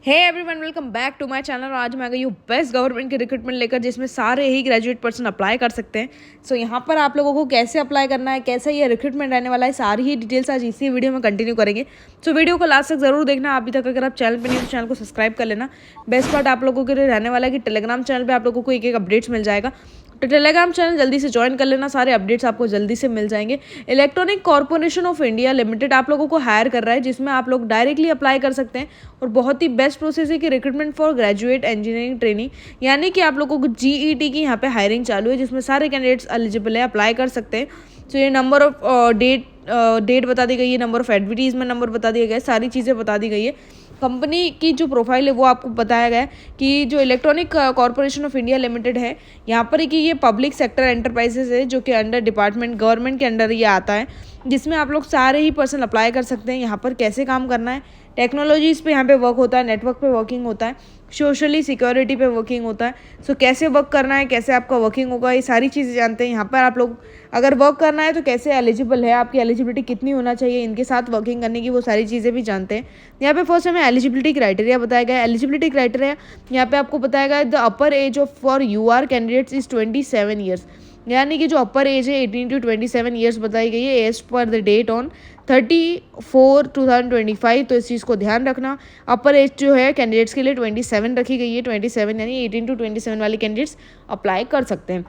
Hey everyone, welcome back to my channel. आज मैं आ गई हूँ बेस्ट गवर्नमेंट के रिक्रूटमेंट लेकर, जिसमें सारे ही ग्रेजुएट पर्सन अप्लाई कर सकते हैं। सो यहाँ पर आप लोगों को कैसे अप्लाई करना है, कैसा ये रिक्रूटमेंट रहने वाला है, सारी ही डिटेल्स आज इसी वीडियो में कंटिन्यू करेंगे। सो वीडियो को लास्ट तक जरूर देखना। अभी तक अगर आप चैनल पर नहीं हो तो चैनल को सब्सक्राइब कर लेना। बेस्ट पार्ट आप लोगों के लिए रहने वाला है कि टेलीग्राम चैनल पर आप लोगों को एक एक अपडेट्स मिल जाएगा, तो टेलीग्राम चैनल जल्दी से ज्वाइन कर लेना, सारे अपडेट्स आपको जल्दी से मिल जाएंगे। Electronic corporation of India limited आप लोगों को हायर कर रहा है, जिसमें आप लोग डायरेक्टली अप्लाई कर सकते हैं और बहुत ही बेस्ट प्रोसेस है कि recruitment for graduate engineering training, यानी कि आप लोगों को जीईटी की यहाँ पे हायरिंग चालू है, जिसमें सारे कैंडिडेट्स एलिजिबल है, अप्लाई कर सकते हैं। तो ये नंबर ऑफ डेट बता दी गई है, नंबर ऑफ एडवर्टीजमेंट नंबर बता दिया गया है, सारी चीज़ें बता दी गई है। कंपनी की जो प्रोफाइल है वो आपको बताया गया है कि जो electronic corporation of India limited है, यहाँ पर कि ये पब्लिक सेक्टर एंटरप्राइजेस है, जो कि अंडर डिपार्टमेंट गवर्नमेंट के अंडर ये आता है, जिसमें आप लोग सारे ही पर्सन अप्लाई कर सकते हैं। यहाँ पर कैसे काम करना है, टेक्नोलॉजीज़ पे यहाँ पे वर्क होता है, नेटवर्क पे वर्किंग होता है, सोशली सिक्योरिटी पे वर्किंग होता है। सो कैसे वर्क करना है, कैसे आपका वर्किंग होगा, ये सारी चीज़ें जानते हैं। यहाँ पर आप लोग अगर वर्क करना है तो कैसे एलिजिबल है, आपकी एलिजिबिलिटी कितनी होना चाहिए इनके साथ वर्किंग करने की, वो सारी चीज़ें भी जानते हैं। यहाँ पे फर्स्ट हमें एलिजिबिलिटी क्राइटेरिया बताया गया है। एलिजिबिलिटी क्राइटेरिया यहाँ पे आपको बताया गया है, the upper age of for UR candidates is 27 years, यानी कि जो अपर एज है 18 to 27 ईयर्स बताई गई है as per the date on 30/4/2025। तो इस चीज़ को ध्यान रखना। अपर एज जो है कैंडिडेट्स के लिए 27 रखी गई है, 27 यानी 18 to 27 वाले कैंडिडेट्स अप्लाई कर सकते हैं।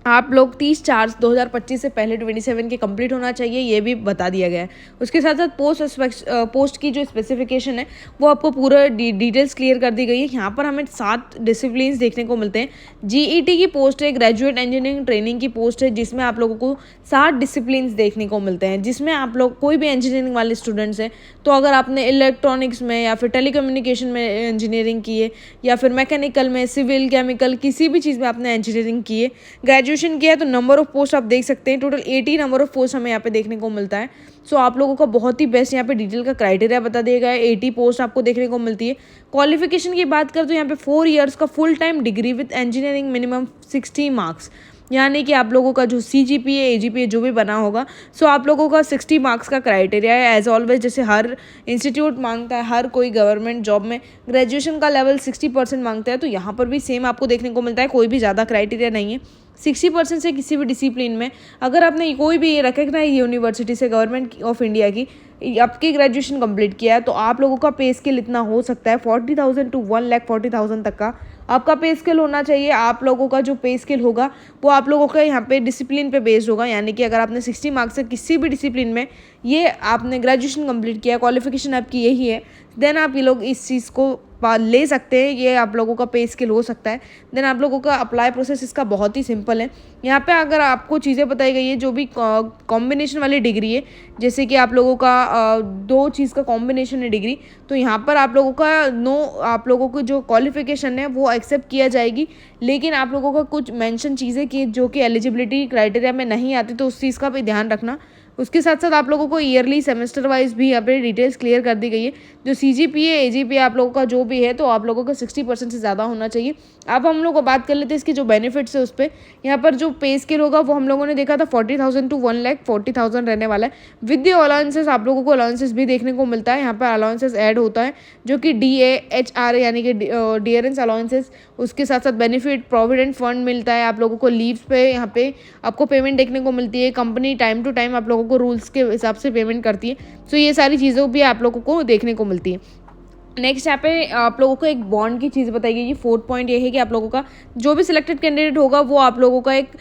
आप लोग 30/4/2025 से पहले 27 के कंप्लीट होना चाहिए, ये भी बता दिया गया है। उसके साथ साथ पोस्ट की जो स्पेसिफिकेशन है वो आपको पूरा डिटेल्स क्लियर कर दी गई है। यहाँ पर हमें 7 डिसिप्लिन्स देखने को मिलते हैं। जीईटी की पोस्ट है, ग्रेजुएट इंजीनियरिंग ट्रेनिंग की पोस्ट है, जिसमें आप लोगों को 7 डिसिप्लिन्स देखने को मिलते हैं, जिसमें आप लोग कोई भी इंजीनियरिंग वाले स्टूडेंट्स हैं तो अगर आपने इलेक्ट्रॉनिक्स में या फिर टेलीकम्युनिकेशन में इंजीनियरिंग की है, या फिर मैकेनिकल में, सिविल, केमिकल, किसी भी चीज़ में आपने इंजीनियरिंग की है, ग्रेजुएशन किया है, तो नंबर ऑफ पोस्ट आप देख सकते हैं टोटल 80 नंबर ऑफ पोस्ट हमें यहाँ पे देखने को मिलता है। सो आप लोगों का बहुत ही बेस्ट यहाँ पे डिटेल का क्राइटेरिया बता दिया गया है। 80 पोस्ट आपको देखने को मिलती है। क्वालिफिकेशन की बात करें तो यहाँ पे 4 ईयर्स का full time degree with engineering minimum 60 marks, यानी कि आप लोगों का जो CGPA AGPA जो भी बना होगा, सो आप लोगों का 60 मार्क्स का क्राइटेरिया है। एज ऑलवेज जैसे हर इंस्टीट्यूट मांगता है, हर कोई गवर्नमेंट जॉब में ग्रेजुएशन का लेवल 60% मांगता है, तो यहाँ पर भी सेम आपको देखने को मिलता है। कोई भी ज़्यादा क्राइटेरिया नहीं है। 60% से किसी भी डिसिप्लिन में अगर आपने कोई भी रिकग्नाइज यूनिवर्सिटी से गवर्नमेंट ऑफ इंडिया की आपकी ग्रेजुएशन कंप्लीट किया है, तो आप लोगों का पे स्केल इतना हो सकता है 40,000 to 1,40,000 तक का आपका पे स्केल होना चाहिए। आप लोगों का जो पे स्केल होगा वो आप लोगों का यहाँ पे डिसिप्लिन पे बेस्ड होगा, यानी कि अगर आपने 60 मार्क्स से किसी भी डिसिप्लिन में ये आपने ग्रेजुएशन कंप्लीट किया, क्वालिफिकेशन आपकी यही है, देन आप ये लोग इस चीज़ को ले सकते हैं। ये आप लोगों का पे स्केल हो सकता है। देन आप लोगों का अप्लाई प्रोसेस इसका बहुत ही सिंपल है। यहाँ पे अगर आपको चीज़ें बताई गई है, जो भी कॉम्बिनेशन वाली डिग्री है, जैसे कि आप लोगों का 2 चीज़ का कॉम्बिनेशन है डिग्री, तो यहाँ पर आप लोगों का आप लोगों को जो क्वालिफिकेशन है वो एक्सेप्ट किया जाएगी, लेकिन आप लोगों का कुछ मेंशन चीज़ें कि जो कि एलिजिबिलिटी क्राइटेरिया में नहीं आती, तो उस चीज़ का भी ध्यान रखना। उसके साथ साथ आप लोगों को ईयरली सेमेस्टर वाइज भी यहाँ पे डिटेल्स क्लियर कर दी गई है। जो CGPA AGPA आप लोगों का जो भी है, तो आप लोगों का 60% से ज़्यादा होना चाहिए। अब हम लोग बात कर लेते हैं इसके जो बेनिफिट्स है उस पर। यहाँ पर जो पे स्केल होगा वो हम लोगों ने देखा था 40,000 to 1,40,000 रहने वाला है। विद द अलाउंसेस आप लोगों को अलाउंसेस भी देखने को मिलता है। यहाँ पर अलाउंसेस ऐड होता है, जो कि DAHR यानी कि डियरेंस अलाउंसेस, उसके साथ साथ बेनिफिट प्रोविडेंट फंड मिलता है। आप लोगों को लीव्स पे यहाँ पे आपको पेमेंट देखने को मिलती है। कंपनी टाइम टू टाइम आप लोगों को रूल्स के हिसाब से पेमेंट करती है। सो ये सारी चीज़ों भी आप लोगों को देखने को मिलती है। नेक्स्ट यहाँ पे आप लोगों को एक बॉन्ड की चीज़ बताई गई है। 4th पॉइंट ये है कि आप लोगों का जो भी सिलेक्टेड कैंडिडेट होगा वो आप लोगों का एक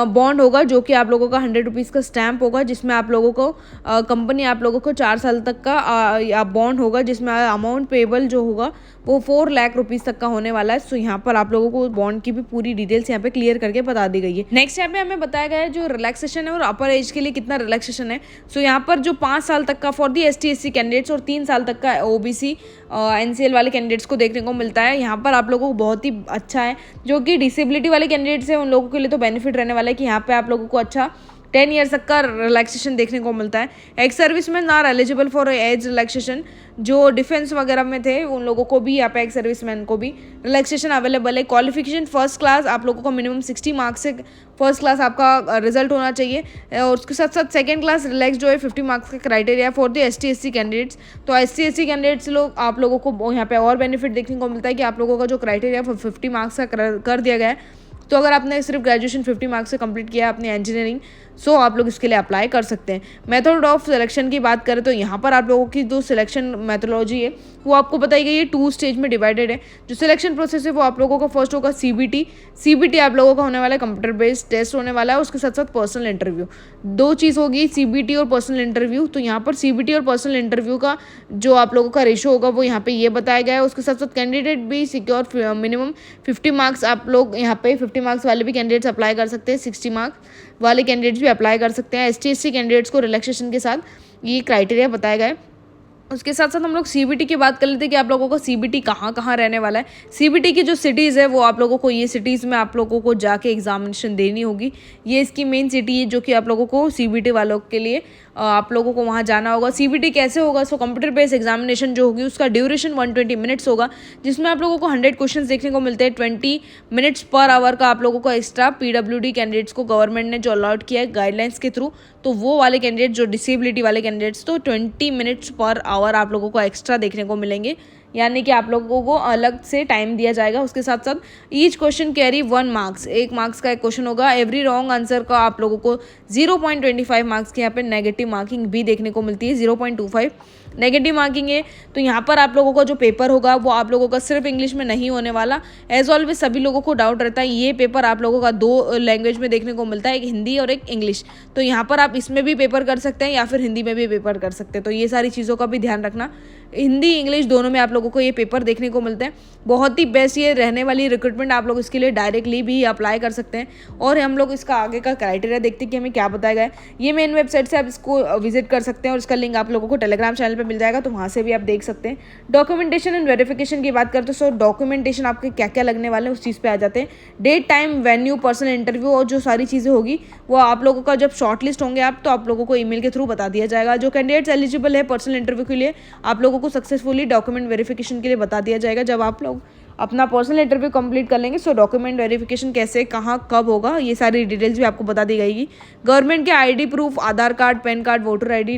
बॉन्ड होगा, जो कि आप लोगों का 100 रुपीज़ का स्टैम्प होगा, जिसमें आप लोगों को कंपनी आप लोगों को 4 साल तक का बॉन्ड होगा, जिसमें अमाउंट पेबल जो होगा वो 4 लाख रुपीज़ तक का होने वाला है। सो यहाँ पर आप लोगों को बॉन्ड की भी पूरी डिटेल्स यहाँ पे क्लियर करके बता दी गई है। नेक्स्ट यहाँ पे हमें बताया गया है जो रिलैक्सेशन है और अपर एज के लिए कितना रिलैक्सेशन है। सो यहाँ पर जो 5 साल तक का for the ST SC candidates और 3 साल तक का OBC NCL वाले कैंडिडेट्स को देखने को मिलता है। यहाँ पर आप लोगों को बहुत ही अच्छा है। जो कि डिसेबिलिटी वाले कैंडिडेट्स हैं उन लोगों के लिए तो बेनिफिट रहने वाला है कि यहाँ पे आप लोगों को अच्छा 10 ईयर्स तक का रिलैक्सेशन देखने को मिलता है। Ex service man are eligible for age relaxation जो डिफेंस वगैरह में थे उन लोगों को भी यहाँ पे एक सर्विसमैन को भी रिलैक्सेशन अवेलेबल है। क्वालिफिकेशन फर्स्ट क्लास, आप लोगों को मिनिमम 60 मार्क्स से फर्स्ट क्लास आपका रिजल्ट होना चाहिए। और उसके साथ साथ सेकंड क्लास रिलैक्स जो है 50 मार्क्स का criteria for the ST SC candidates. तो ST SC कैंडिडेट्स लोग आप लोगों को यहाँ पे और बेनिफिट देखने को मिलता है कि आप लोगों का जो क्राइटेरिया 50 मार्क्स का कर दिया गया है। तो अगर आपने सिर्फ ग्रेजुएशन 50 मार्क्स से कंप्लीट किया है अपनी इंजीनियरिंग, सो आप लोग इसके लिए अप्लाई कर सकते हैं। मेथड ऑफ सिलेक्शन की बात करें तो यहाँ पर आप लोगों की जो सिलेक्शन मेथोलॉजी है वो आपको बताई गई है, 2 स्टेज में डिवाइडेड है। जो सिलेक्शन प्रोसेस है वो आप लोगों का फर्स्ट होगा CBT आप लोगों का होने वाला है, कंप्यूटर बेस्ड टेस्ट होने वाला है। उसके साथ साथ पर्सनल इंटरव्यू, 2 चीज़ होगी, CBT और पर्सनल इंटरव्यू। तो यहाँ पर CBT और पर्सनल इंटरव्यू का जो आप लोगों का रेशो होगा वो यहाँ पे ये बताया गया है। उसके साथ साथ कैंडिडेट भी सिक्योर मिनिमम 50 मार्क्स, आप लोग यहाँ पे 50 मार्क्स वाले भी कैंडिडेट्स अप्लाई कर सकते हैं, 60 मार्क्स वाले कैंडिडेट्स भी अप्लाई कर सकते हैं। ST SC कैंडिडेट्स को रिलैक्सेशन के साथ ये क्राइटेरिया बताया गया है। उसके साथ साथ हम लोग CBT की बात कर लेते हैं कि आप लोगों को CBT कहाँ कहाँ रहने वाला है। CBT की जो सिटीज़ है वो आप लोगों को ये सिटीज़ में आप लोगों को जाके एग्जामिनेशन देनी होगी। ये इसकी मेन सिटी है जो कि आप लोगों को CBT वालों के लिए आप लोगों को वहाँ जाना होगा। CBT कैसे होगा? सो कंप्यूटर बेस्ड एग्जामिनेशन जो होगी उसका ड्यूरेशन 120 मिनट्स होगा, जिसमें आप लोगों को 100 क्वेश्चन देखने को मिलते हैं। 20 मिनट्स पर आवर का आप लोगों को एक्स्ट्रा PWD कैंडिडेट्स को गवर्नमेंट ने जो अलॉट किया है गाइडलाइंस के थ्रू, तो वो वाले कैंडिडेट जो डिसेबिलिटी वाले कैंडिडेट्स, तो 20 मिनट्स पर आवर आप लोगों को एक्स्ट्रा देखने को मिलेंगे, यानी कि आप लोगों को अलग से टाइम दिया जाएगा। उसके साथ साथ each question carry 1 marks, 1 marks का एक क्वेश्चन होगा। एवरी रॉन्ग आंसर का आप लोगों को 0.25 मार्क्स की यहाँ पे नेगेटिव मार्किंग भी देखने को मिलती है। 0.25 नेगेटिव मार्किंग है। तो यहाँ पर आप लोगों का जो पेपर होगा वो आप लोगों का सिर्फ इंग्लिश में नहीं होने वाला। एज ऑलवेज सभी लोगों को डाउट रहता है, ये पेपर आप लोगों का 2 लैंग्वेज में देखने को मिलता है, एक हिंदी और एक इंग्लिश। तो यहाँ पर आप इसमें भी पेपर कर सकते हैं या फिर हिंदी में भी पेपर कर सकते हैं। तो ये सारी चीज़ों का भी ध्यान रखना, हिंदी इंग्लिश दोनों में आप लोगों को ये पेपर देखने को मिलते हैं। बहुत ही बेस्ट ये रहने वाली रिक्रूटमेंट, आप लोग इसके लिए डायरेक्टली भी अप्लाई कर सकते हैं। और हम लोग इसका आगे का क्राइटेरिया देखते हैं कि हमें क्या बताया गया है। ये मेन वेबसाइट से आप इसको विजिट कर सकते हैं और इसका लिंक आप लोगों को टेलीग्राम चैनल पर मिल जाएगा, तो वहाँ से भी आप देख सकते हैं। डॉक्यूमेंटेशन एंड वेरिफिकेशन की बात करते हैं, सो डॉक्यूमेंटेशन आपके क्या क्या लगने वाले हैं उस चीज़ पे आ जाते हैं। Date, time, venue, personal interview और जो सारी चीज़ें होगी वो आप लोगों का जब शॉर्ट लिस्ट होंगे आप, तो आप लोगों को ईमेल के थ्रू बता दिया जाएगा। जो कैंडिडेट्स एलिजिबल है पर्सनल इंटरव्यू के लिए, आप लोगों को सक्सेसफुली डॉक्यूमेंट वेरिफिकेशन के लिए बता दिया जाएगा जब आप लोग अपना पर्सनल इंटरव्यू कंप्लीट कर लेंगे। सो डॉक्यूमेंट वेरिफिकेशन कैसे, कहाँ, कब होगा, ये सारी डिटेल्स भी आपको बता दी गई। गवर्नमेंट के ID proof, Aadhaar card, PAN card, voter ID,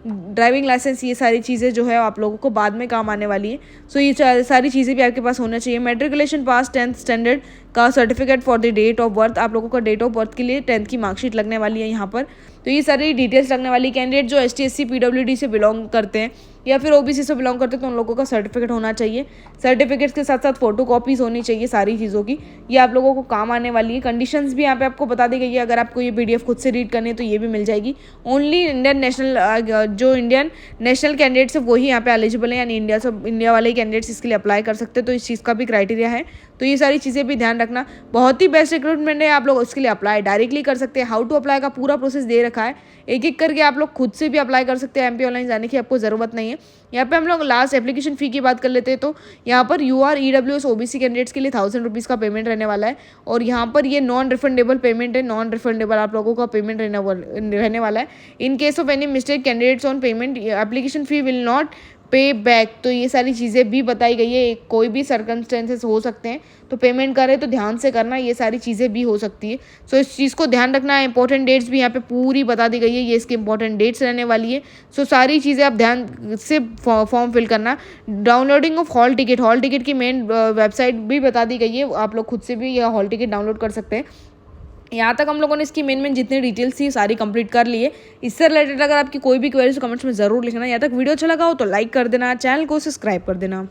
driving licence, ये सारी चीज़ें जो है आप लोगों को बाद में काम आने वाली है। सो ये सारी चीज़ें भी आपके पास होना चाहिए। मेट्रिकुलेशन पास, 10th स्टैंडर्ड का certificate for the date of birth, आप लोगों का डेट ऑफ बर्थ के लिए 10th की मार्कशीट लगने वाली है यहाँ पर। तो ये सारी डिटेल्स लगने वाली। कैंडिडेट जो ST SC PWD से बिलोंग करते हैं या फिर OBC से बिलोंग करते हैं तो उन लोगों का सर्टिफिकेट होना चाहिए। सर्टिफिकेट्स के साथ साथ फोटो कॉपीज़ होनी चाहिए सारी चीज़ों की, ये आप लोगों को काम आने वाली है। कंडीशंस भी यहाँ पे आपको बता दी गई है, अगर आपको ये PDF खुद से रीड करनी है तो ये भी मिल जाएगी। ओनली इंडियन नेशनल कैंडिडेट्स है वही यहाँ पे एलिजिबल है, यानी इंडिया वाले कैंडिडेट्स इसके लिए अप्लाई कर सकते हैं। तो इस चीज़ का भी क्राइटेरिया है, तो ये सारी चीज़ें भी ध्यान रखना। बहुत ही बेस्ट रिक्रूटमेंट है, आप लोग उसके लिए अप्लाई डायरेक्टली कर सकते हैं। हाउ टू अप्लाई का पूरा प्रोसेस दे रखा है, एक एक करके आप लोग खुद से भी अप्लाई कर सकते हैं। MP ऑनलाइन जाने की आपको ज़रूरत नहीं है। यहाँ पे हम लोग लास्ट एप्लीकेशन फ़ी की बात कर लेते हैं, तो यहाँ पर UR EWS OBC कैंडिडेट्स के लिए 1000 रुपीज़ का पेमेंट रहने वाला है। और यहाँ पर ये नॉन रिफंडेबल पेमेंट है, नॉन रिफंडेबल आप लोगों का पेमेंट रहने वाला है। In case of any mistake candidates on payment, application fee will not पे बैक। तो ये सारी चीज़ें भी बताई गई है, कोई भी सर्कमस्टेंसेस हो सकते हैं, तो पेमेंट करें तो ध्यान से करना, ये सारी चीज़ें भी हो सकती है। सो इस चीज़ को ध्यान रखना है। इंपॉर्टेंट डेट्स भी यहाँ पे पूरी बता दी गई है, ये इसकी इंपॉर्टेंट डेट्स रहने वाली है। सो सारी चीज़ें आप ध्यान से फॉर्म फिल करना। डाउनलोडिंग ऑफ हॉल टिकट की मेन वेबसाइट भी बता दी गई है, आप लोग खुद से भी यह हॉल टिकट डाउनलोड कर सकते हैं। यहाँ तक हम लोगों ने इसकी मेन जितनी डिटेल्स थी सारी कंप्लीट कर ली है। इससे रिलेटेड अगर आपकी कोई भी क्वेरीज कमेंट्स में ज़रूर लिखना। यहाँ तक वीडियो अच्छा लगा हो तो लाइक कर देना, चैनल को सब्सक्राइब कर देना।